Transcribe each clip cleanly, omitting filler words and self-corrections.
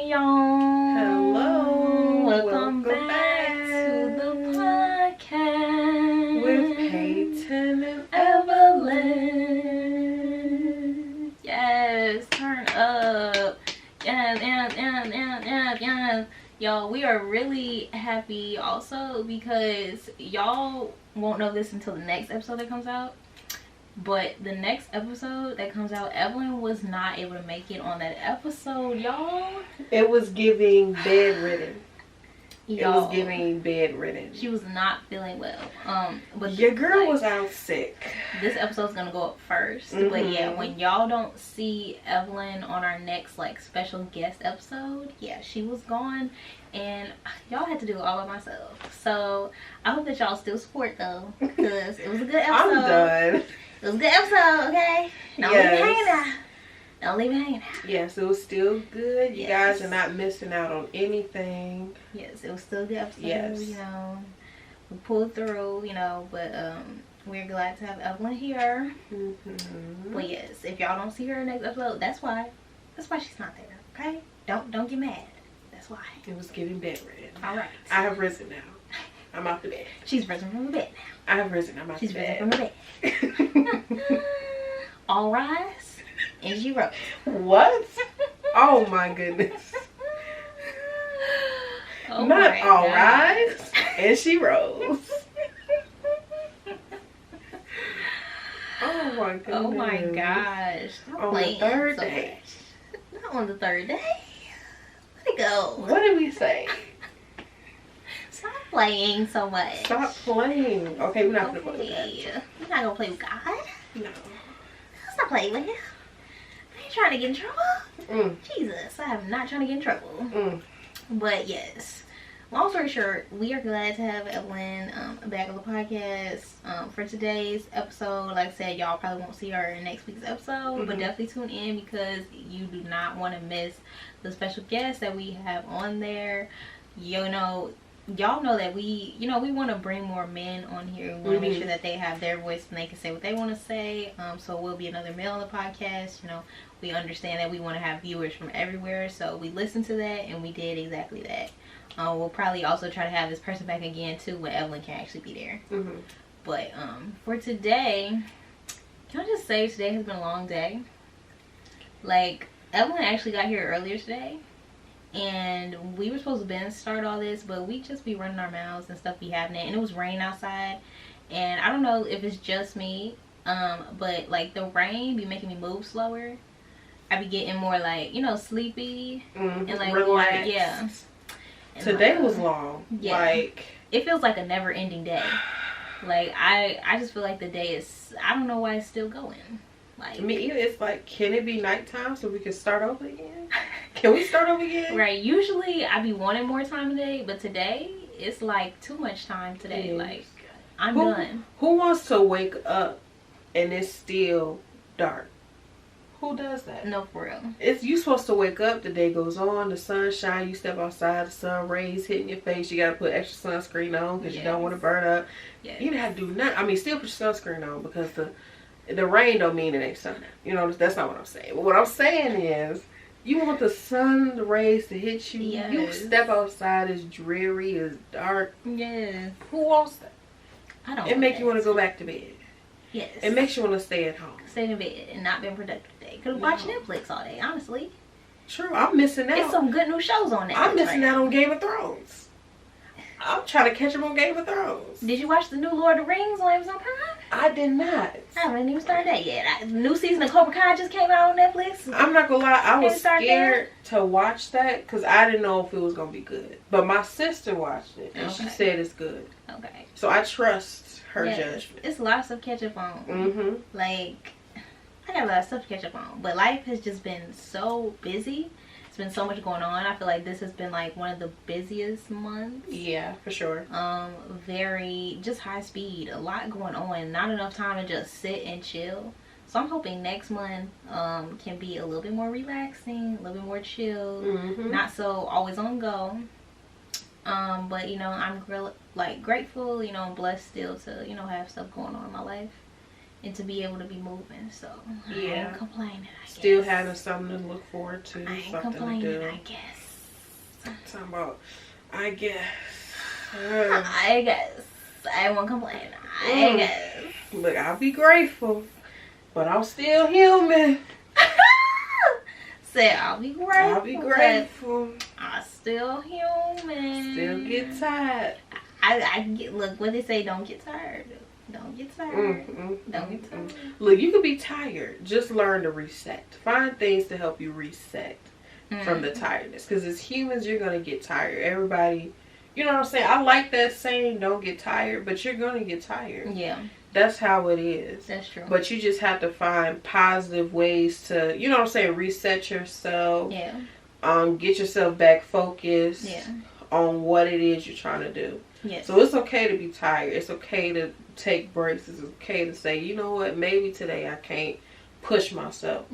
y'all. Hello. Welcome back to the podcast with Paiton and Evelyn. Yes, turn up. Yes. Y'all, we are really happy also because y'all won't know this until the next episode that comes out. But the next episode that comes out, Evelyn was not able to make it on that episode, y'all. it was giving bedridden. It Y'all, was giving bedridden. she was not feeling well. But your girl was out sick. This episode's gonna go up 1st. But yeah, when y'all don't see Evelyn on our next special guest episode, yeah, she was gone, and y'all had to do it all by myself. So I hope that y'all still support though, because it was a good episode. I'm done. It was a good episode, okay? Don't leave it hanging out. Don't leave it hanging out. Yes, it was still good. You guys are not missing out on anything. Yes, it was still a good episode. Yes. You know, we pulled through, you know, but we're glad to have Evelyn here. But yes, if y'all don't see her next episode, that's why. That's why she's not there, okay? Don't get mad. That's why. It was getting bedridden. All right. I have risen now. I'm out the bed. She's risen from the bed now. I have risen. I'm out the bed. She's risen from the bed. All rise, and she rose. What? Oh my goodness. Oh Not my all gosh. rise, and she rose. Oh my goodness. Oh my gosh. Stop On playing the third so day. much. Not on the third day. Let it go. What did we say? Stop playing so much. Stop playing. Okay, we're not gonna play with that. We're not gonna play with God. No. Let's not play with him. I ain't trying to get in trouble. Jesus, I am not trying to get in trouble. But yes, long story short, we are glad to have Evelyn back on the podcast for today's episode. Like I said, y'all probably won't see her in next week's episode, but definitely tune in because you do not want to miss the special guests that we have on there. You know, y'all know that we want to bring more men on here. We want to make sure that they have their voice and they can say what they want to say. So we'll be another male on the podcast. You know, we understand that we want to have viewers from everywhere, so we listened to that and we did exactly that. We'll probably also try to have this person back again too when Evelyn can actually be there. But for today, can I just say today has been a long day. Like, Evelyn actually got here earlier today, and we were supposed to start all this, but we just be running our mouths and stuff be happening, and it was raining outside, and I don't know if it's just me, but like the rain be making me move slower. I be getting more like, you know, sleepy and like relaxed. yeah. And Today was long. Yeah. Like, it feels like a never-ending day. Like I just feel like the day is, I don't know why it's still going. Like, me either. It's like, can it be nighttime so we can start over again? Can we start over again? Right. Usually I be wanting more time today, but today it's like too much time today. Like, I'm done. Who wants to wake up and it's still dark? Who does that? No, for real. It's you supposed to wake up, the day goes on, the sun shine, you step outside, the sun rays hitting your face, you gotta put extra sunscreen on because you don't want to burn up. You didn't have to do nothing. I mean, still put your sunscreen on because the rain don't mean it ain't sun. You know, that's not what I'm saying. But what I'm saying is, you want the sun rays to hit you. Yes. You step outside, it's dreary, it's dark. Yes. Who wants that? I don't. It make you want to go back to bed. Yes. It makes you want to stay at home. Stay in bed and not been productive today. Could have watched Netflix all day, honestly. True, I'm missing out. There's some good new shows on Netflix. I'm missing out on Game of Thrones. I'm trying to catch up on Game of Thrones. Did you watch the new Lord of the Rings on Amazon Prime? I did not. I haven't even started that yet. The new season of Cobra Kai just came out on Netflix. I'm not gonna lie, I was start scared to watch that because I didn't know if it was gonna be good. But my sister watched it and she said it's good. Okay. So I trust her judgment. It's a lot of stuff to catch up on. Like, I got a lot of stuff to catch up on. But life has just been so busy. It's been so much going on. I feel like this has been like one of the busiest months. Yeah, for sure. Very just high speed. A lot going on. Not enough time to just sit and chill. So I'm hoping next month can be a little bit more relaxing, a little bit more chill, not so always on go. But you know, I'm grateful, you know, and blessed still to, you know, have stuff going on in my life and to be able to be moving. So I ain't complaining. I still guess. having something to look forward to, I ain't something complaining, to do. I guess. Talking about, I guess. I won't complain. I guess. Look, I'll be grateful, but I'm still human. Say I'll be grateful. I'll be grateful. I'm still human. Still get tired. I get, look, what they say, don't get tired. Don't get tired. Don't get tired. Look, you could be tired. Just learn to reset. Find things to help you reset from the tiredness. Because as humans, you're going to get tired. Everybody, you know what I'm saying? I like that saying, don't get tired, but you're going to get tired. Yeah. That's how it is. That's true. But you just have to find positive ways to, you know what I'm saying, reset yourself. Yeah. Get yourself back focused on what it is you're trying to do. Yes. So it's okay to be tired. It's okay to take breaks. It's okay to say, you know what, maybe today I can't push myself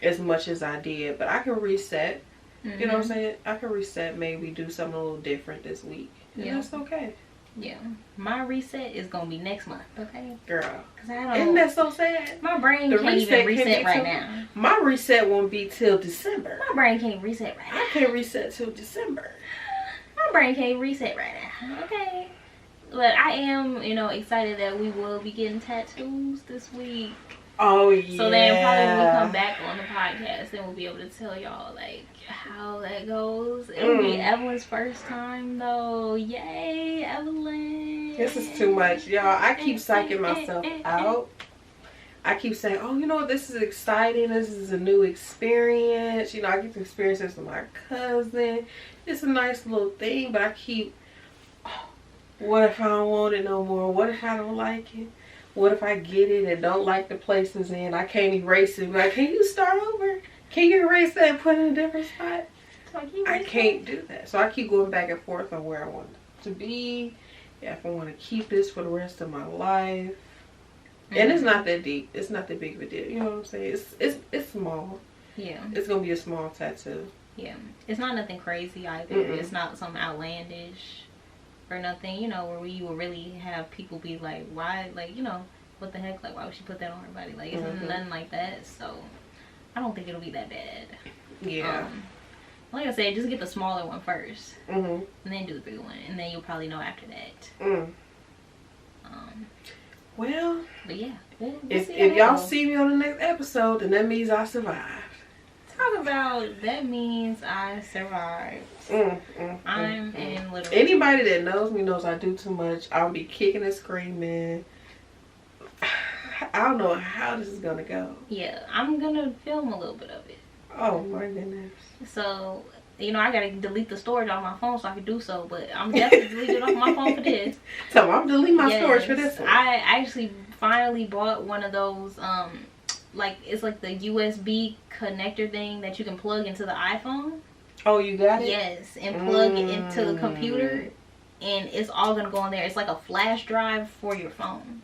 as much as I did, but I can reset. You know what I'm saying? I can reset, maybe do something a little different this week. And that's okay. Yeah. My reset is going to be next month, okay? Girl. Cause I don't, isn't that so sad? My brain can't even reset right now. My reset won't be till December. My brain can't reset right now. I can't reset till December. My brain can't reset right now, okay? But I am, you know, excited that we will be getting tattoos this week. Oh, yeah. So then probably when we come back on the podcast, then we'll be able to tell y'all, like, how that goes. It'll be Evelyn's first time, though. Yay, Evelyn. This is too much, y'all. I keep psyching myself out. I keep saying, oh, you know what, this is exciting. This is a new experience. You know, I get to experience this with my cousin. It's a nice little thing, but I keep, oh, what if I don't want it no more? What if I don't like it? What if I get it and don't like the places in? I can't erase it. Like, can you start over? Can you erase that and put it in a different spot? I can't do that. So I keep going back and forth on where I want it to be. Yeah, if I want to keep this for the rest of my life. And it's not that deep. It's not that big of a deal. You know what I'm saying? It's small. Yeah. It's going to be a small tattoo. Yeah. It's not nothing crazy either. It's not something outlandish or nothing, you know, where you will really have people be like, why, like, you know, what the heck, like, why would she put that on her body? Like, it's nothing like that. So I don't think it'll be that bad. Yeah. Like I said, just get the smaller one first. And then do the bigger one. And then you'll probably know after that. Well, but yeah, we'll if y'all see me on the next episode, then that means I survived. Talk about, that means I survived. I'm in literal. Anybody that knows me knows I do too much. I'll be kicking and screaming. I don't know how this is gonna go. Yeah, I'm gonna film a little bit of it. Oh my goodness. So, you know, I gotta delete the storage off my phone so I can do so, but I'm definitely deleting it off my phone for this. So I'm deleting my storage for this one. I actually finally bought one of those, like, it's like the USB connector thing that you can plug into the iPhone. Oh, you got it? Yes, and plug it into the computer, and it's all gonna go in there. It's like a flash drive for your phone,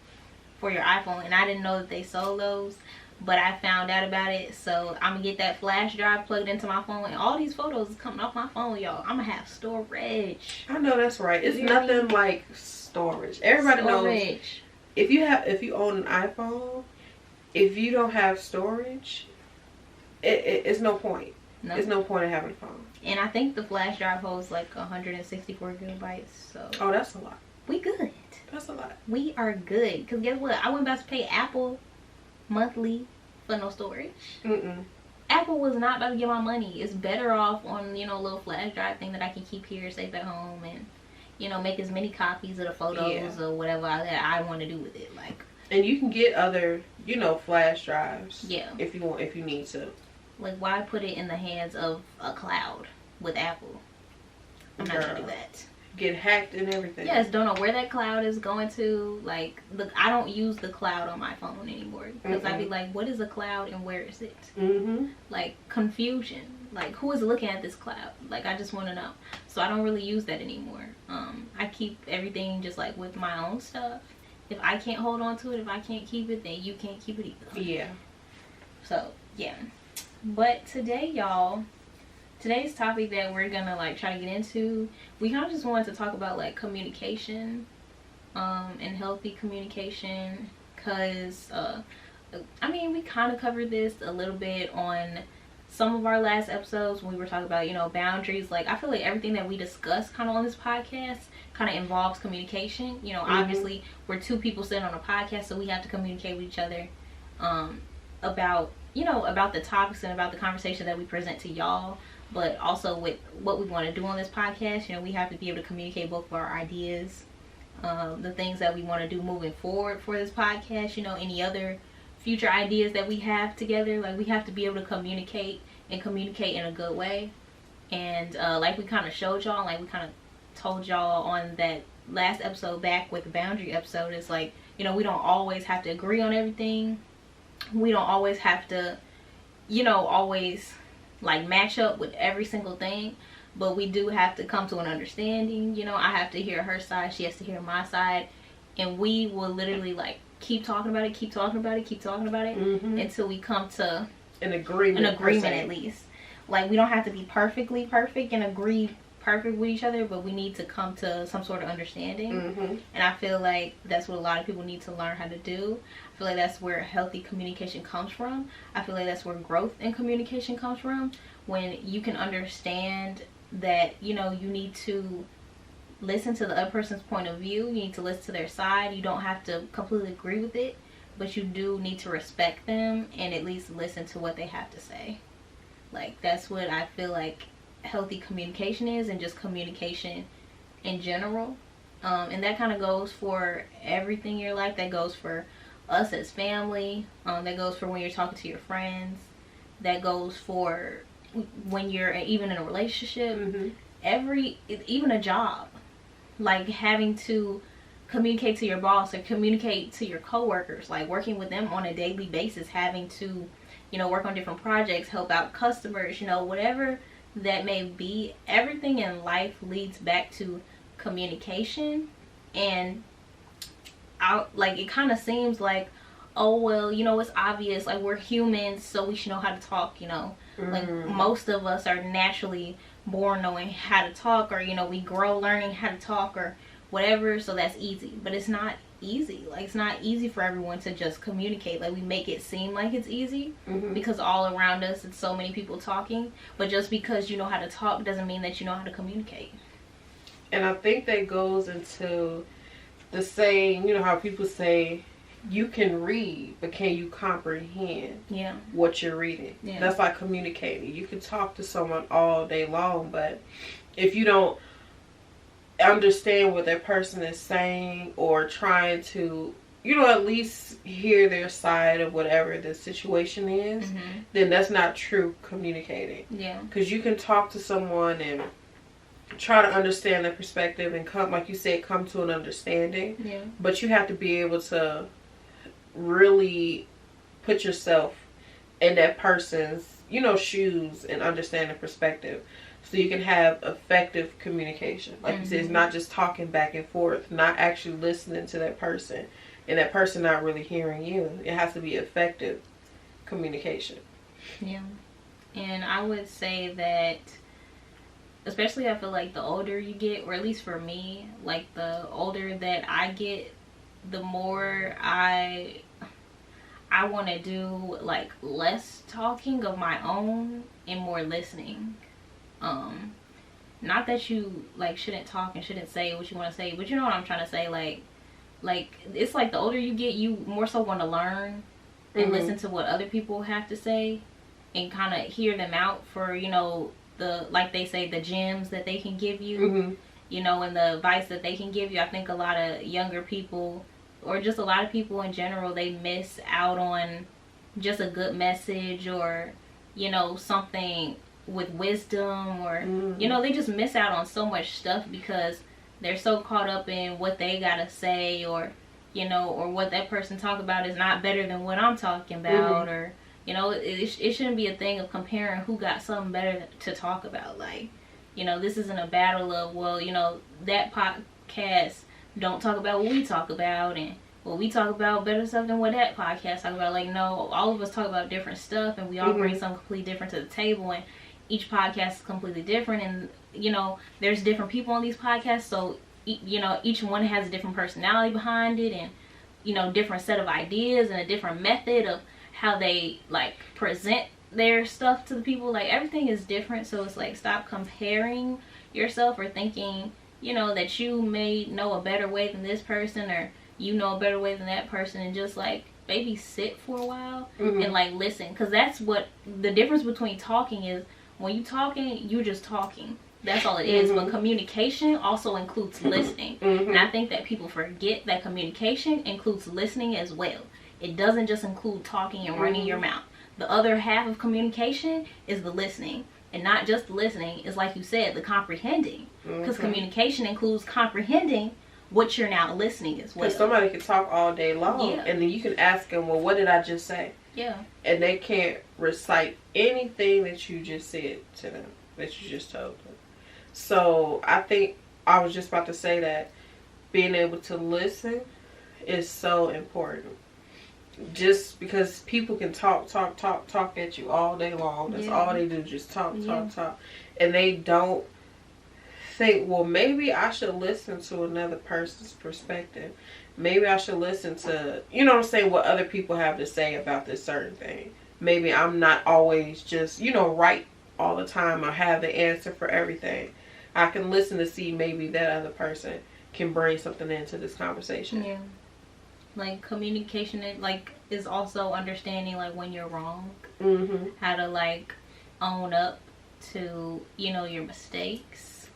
for your iPhone, and I didn't know that they sold those. But I found out about it, so I'm gonna get that flash drive plugged into my phone, and all these photos is coming off my phone, y'all. I'm gonna have storage. I know that's right. It's nothing like storage. Everybody knows if you own an iPhone, if you don't have storage, it's no point. No. There's no point in having a phone. And I think the flash drive holds like 164 gigabytes. So. Oh, that's a lot. We good. That's a lot. We are good. Cause guess what? I went about to pay Apple monthly for no storage. Apple was not about to give my money. It's better off on, you know, a little flash drive thing that I can keep here safe at home, and, you know, make as many copies of the photos or whatever that I want to do with it. Like, and you can get other, you know, flash drives. Yeah. If you need to. Like, why put it in the hands of a cloud with Apple? I'm not gonna do that. Get hacked and everything. Yes, don't know where that cloud is going to. Like, look, I don't use the cloud on my phone anymore because I'd be like, what is a cloud and where is it? Like, confusion. Like, who is looking at this cloud? Like, I just want to know. So I don't really use that anymore. I keep everything just like with my own stuff. If I can't hold on to it, if I can't keep it, then you can't keep it either. Yeah. So yeah. But today, y'all, today's topic that we're gonna like try to get into, we kind of just wanted to talk about like communication, and healthy communication, cause I mean, we kind of covered this a little bit on some of our last episodes when we were talking about, you know, boundaries, like I feel like everything that we discuss kind of on this podcast kind of involves communication. You know, obviously we're two people sitting on a podcast, so we have to communicate with each other about, you know, about the topics and about the conversation that we present to y'all, but also with what we want to do on this podcast. You know, we have to be able to communicate both of our ideas, the things that we want to do moving forward for this podcast, you know, any other future ideas that we have together. Like, we have to be able to communicate and communicate in a good way. And like we kind of showed y'all, like we kind of told y'all on that last episode back with the boundary episode, it's like, you know, we don't always have to agree on everything. We don't always have to, you know, always like match up with every single thing, but we do have to come to an understanding. You know, I have to hear her side, she has to hear my side, and we will literally like keep talking about it, keep talking about it, keep talking about it until we come to an agreement at least. Like, we don't have to be perfectly perfect and agree perfect with each other, but we need to come to some sort of understanding. And I feel like that's what a lot of people need to learn how to do. I feel like that's where healthy communication comes from. I feel like that's where growth in communication comes from, when you can understand that, you know, you need to listen to the other person's point of view, you need to listen to their side. You don't have to completely agree with it, but you do need to respect them and at least listen to what they have to say. Like, that's what I feel like healthy communication is, and just communication in general. And that kind of goes for everything in your life. That goes for us as family. That goes for when you're talking to your friends. That goes for when you're even in a relationship. Even a job. Like, having to communicate to your boss or communicate to your coworkers, like working with them on a daily basis, having to, you know, work on different projects, help out customers, you know, whatever that may be. Everything in life leads back to communication. And like, it kind of seems like, oh well, you know, it's obvious, like, we're humans, so we should know how to talk, you know. Like, most of us are naturally born knowing how to talk, or, you know, we grow learning how to talk or whatever, so that's easy. But it's not easy. Like, it's not easy for everyone to just communicate. Like, we make it seem like it's easy because all around us it's so many people talking, but just because you know how to talk doesn't mean that you know how to communicate. And I think that goes into the saying, you know, how people say, you can read, but can you comprehend what you're reading? That's like communicating. You can talk to someone all day long, but if you don't understand what that person is saying, or trying to, you know, at least hear their side of whatever the situation is, then that's not true communicating. Because you can talk to someone and try to understand their perspective and come, like you said, come to an understanding. But you have to be able to really put yourself in that person's, you know, shoes and understand the perspective, so you can have effective communication. Like you said, it's not just talking back and forth, not actually listening to that person, and that person not really hearing you. It has to be effective communication. And I would say that, especially, I feel like the older you get, or at least for me, like the older that I get, the more I want to do like less talking of my own and more listening. Not that you like shouldn't talk and shouldn't say what you want to say, but you know what I'm trying to say. Like it's like the older you get, you more so want to learn and listen to what other people have to say and kind of hear them out for, you know, the, like they say, the gems that they can give you, you know, and the advice that they can give you. I think a lot of younger people, or just a lot of people in general, they miss out on just a good message, or, you know, something with wisdom, or you know, they just miss out on so much stuff because they're so caught up in what they gotta say, or, you know, or what that person talk about is not better than what I'm talking about, or, you know, it shouldn't be a thing of comparing who got something better to talk about. Like, you know, this isn't a battle of, well, you know, that podcast don't talk about what we talk about, and well, we talk about better stuff than what that podcast talk about. Like, no, all of us talk about different stuff, and we all bring something completely different to the table, and each podcast is completely different, and, you know, there's different people on these podcasts, so, you know, each one has a different personality behind it, and, you know, different set of ideas and a different method of how they like present their stuff to the people. Like, everything is different, so it's like, stop comparing yourself or thinking, you know, that you may know a better way than this person, or you know a better way than that person, and just like maybe sit for a while and like listen, because that's what the difference between talking is. When you talking, you're just talking, that's all it is. But communication also includes listening, and I think that people forget that communication includes listening as well. It doesn't just include talking and running your mouth. The other half of communication is the listening. And not just the listening, it's like you said, the comprehending. Because communication includes comprehending what you're now listening as well. Because somebody can talk all day long, and then you can ask them, well, what did I just say? Yeah. And they can't recite anything that you just said to them, that you just told them. So I think I was just about to say that being able to listen is so important. Just because people can talk at you all day long. That's all they do, just talk. And they don't think, well, maybe I should listen to another person's perspective. Maybe I should listen to, you know what I'm saying, what other people have to say about this certain thing. Maybe I'm not always just, you know, right all the time or have the answer for everything. I can listen to see maybe that other person can bring something into this conversation. Yeah. Like, communication is also understanding like when you're wrong, how to like own up to, you know, your mistakes,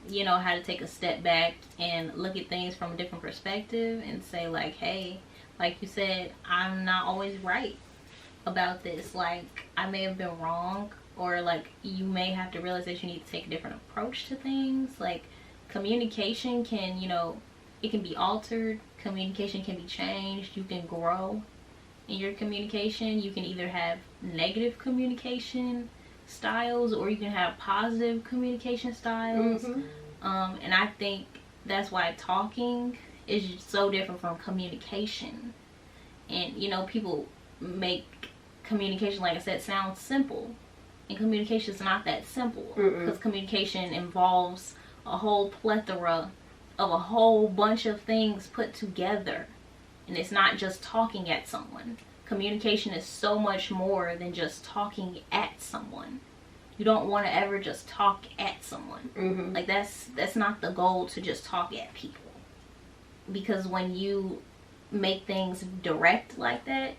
you know, how to take a step back and look at things from a different perspective and say like, hey, like you said, I'm not always right about this, like I may have been wrong, or like you may have to realize that you need to take a different approach to things. Like, communication can, you know, it can be altered. Communication can be changed. You can grow in your communication. You can either have negative communication styles, or you can have positive communication styles. And I think that's why talking is so different from communication. And, you know, people make communication, like I said, sound simple. And communication is not that simple. Because communication involves a whole plethora of a whole bunch of things put together, and it's not just talking at someone. Communication is so much more than just talking at someone. You don't want to ever just talk at someone. Like, that's not the goal, to just talk at people, because when you make things direct like that,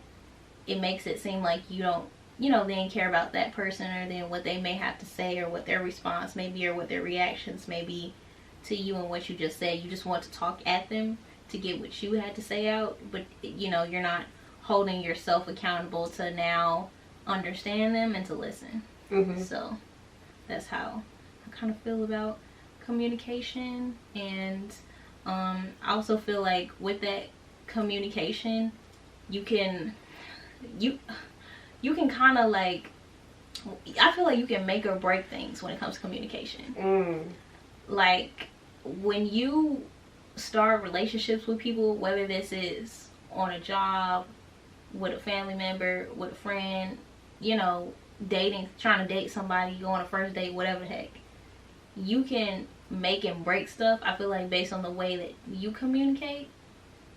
it makes it seem like you don't, you know, they didn't care about that person, or then what they may have to say, or what their response may be, or what their reactions may be to you and what you just said. You just want to talk at them to get what you had to say out, but, you know, you're not holding yourself accountable to now understand them and to listen. So that's how I kind of feel about communication. And I also feel like with that communication, you can kind of like, I feel like you can make or break things when it comes to communication. Like, when you start relationships with people, whether this is on a job, with a family member, with a friend, you know, dating, trying to date somebody, go on a first date, whatever the heck, you can make and break stuff, I feel like, based on the way that you communicate.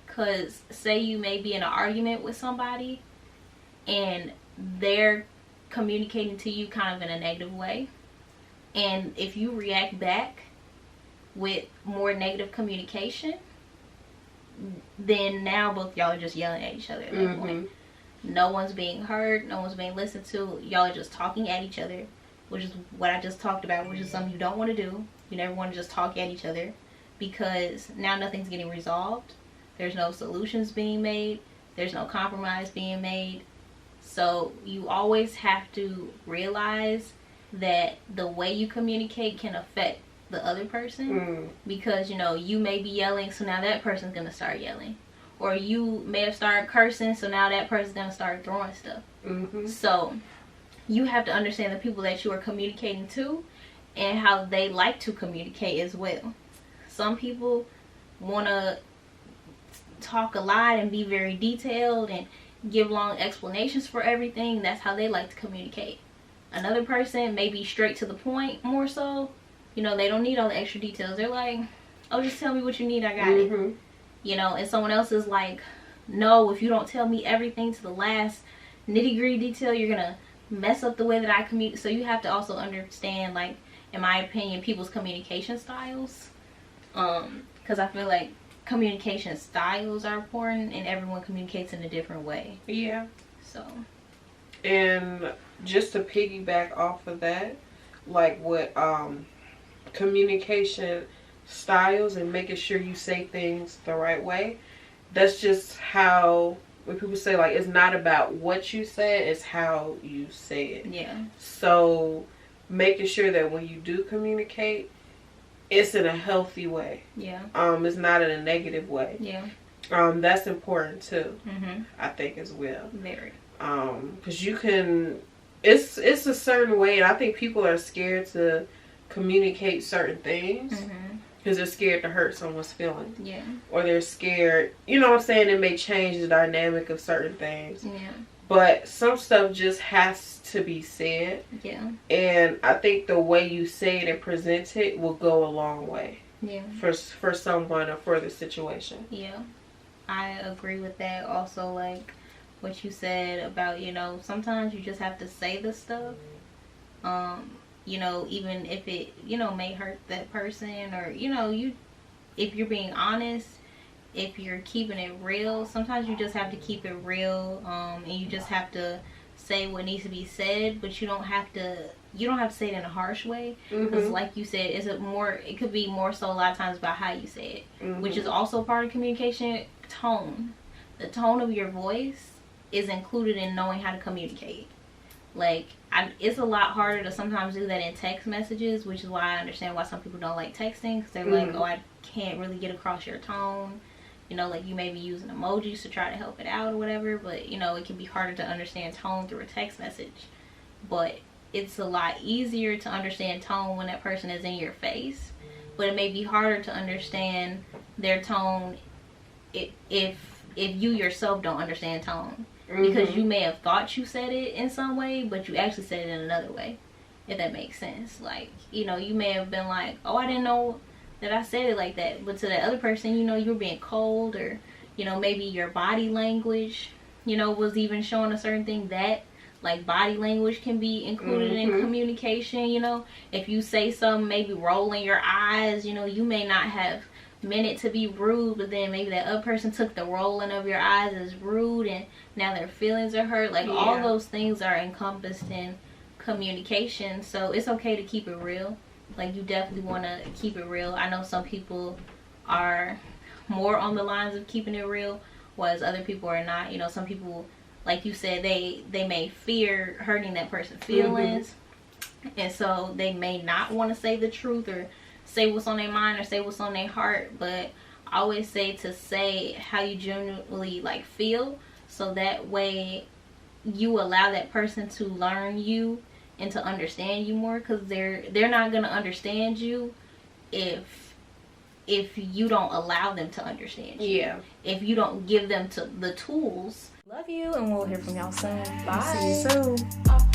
Because say you may be in an argument with somebody and they're communicating to you kind of in a negative way, and if you react back with more negative communication, then now both y'all are just yelling at each other at that point. No one's being heard, no one's being listened to. Y'all are just talking at each other, which is what I just talked about, which is something you don't want to do. You never want to just talk at each other, because now nothing's getting resolved. There's no solutions being made. There's no compromise being made. So you always have to realize that the way you communicate can affect the other person. Because, you know, you may be yelling, so now that person's gonna start yelling, or you may have started cursing, so now that person's gonna start throwing stuff. So you have to understand the people that you are communicating to and how they like to communicate as well. Some people want to talk a lot and be very detailed and give long explanations for everything. That's how they like to communicate. Another person may be straight to the point more so. You know, they don't need all the extra details. They're like, oh, just tell me what you need, I got it. You know, and someone else is like, no, if you don't tell me everything to the last nitty-gritty detail, you're gonna mess up the way that I communicate. So you have to also understand, like, in my opinion, people's communication styles. Because I feel like communication styles are important, and everyone communicates in a different way. Yeah. So. And just to piggyback off of that, like with communication styles and making sure you say things the right way, that's just how, when people say, like, it's not about what you say, it's how you say it. Yeah. So making sure that when you do communicate, it's in a healthy way. Yeah. It's not in a negative way. Yeah. That's important too. Mm-hmm. I think as well. Very. Because you can, it's a certain way, and I think people are scared to communicate certain things. Mm-hmm. Because they're scared to hurt someone's feelings. Yeah. Or they're scared, you know what I'm saying, it may change the dynamic of certain things. Yeah. But some stuff just has to be said. Yeah. And I think the way you say it and present it will go a long way. Yeah. For someone or for the situation. Yeah. I agree with that. Also, like what you said about, you know, sometimes you just have to say the stuff. You know, even if it, you know, may hurt that person, or, you know, if you're being honest, if you're keeping it real, sometimes you just have to keep it real, and you just have to say what needs to be said, but you don't have to say it in a harsh way, because like you said, it could be more so a lot of times about how you say it, which is also part of communication. Tone, the tone of your voice is included in knowing how to communicate. Like, it's a lot harder to sometimes do that in text messages, which is why I understand why some people don't like texting, because they're like, oh, I can't really get across your tone. You know, like, you may be using emojis to try to help it out or whatever, but, you know, it can be harder to understand tone through a text message. But it's a lot easier to understand tone when that person is in your face. But it may be harder to understand their tone if you yourself don't understand tone. Because you may have thought you said it in some way, but you actually said it in another way, if that makes sense. Like, you know, you may have been like, oh, I didn't know that I said it like that. But to the other person, you know, you were being cold, or, you know, maybe your body language, you know, was even showing a certain thing. That, like, body language can be included in communication, you know. If you say something, maybe rolling your eyes, you know, you may not have meant it to be rude, but then maybe that other person took the rolling of your eyes as rude, and now their feelings are hurt. Like, all those things are encompassed in communication. So it's okay to keep it real. Like, you definitely want to keep it real. I know some people are more on the lines of keeping it real, whereas other people are not. You know, some people, like you said, they may fear hurting that person's feelings, and so they may not want to say the truth or say what's on their mind or say what's on their heart. But I always say to say how you genuinely, like, feel, so that way you allow that person to learn you and to understand you more, because they're not gonna understand you if you don't allow them to understand you. Yeah. If you don't give them the tools. Love you, and we'll hear from y'all soon. Bye. See you soon.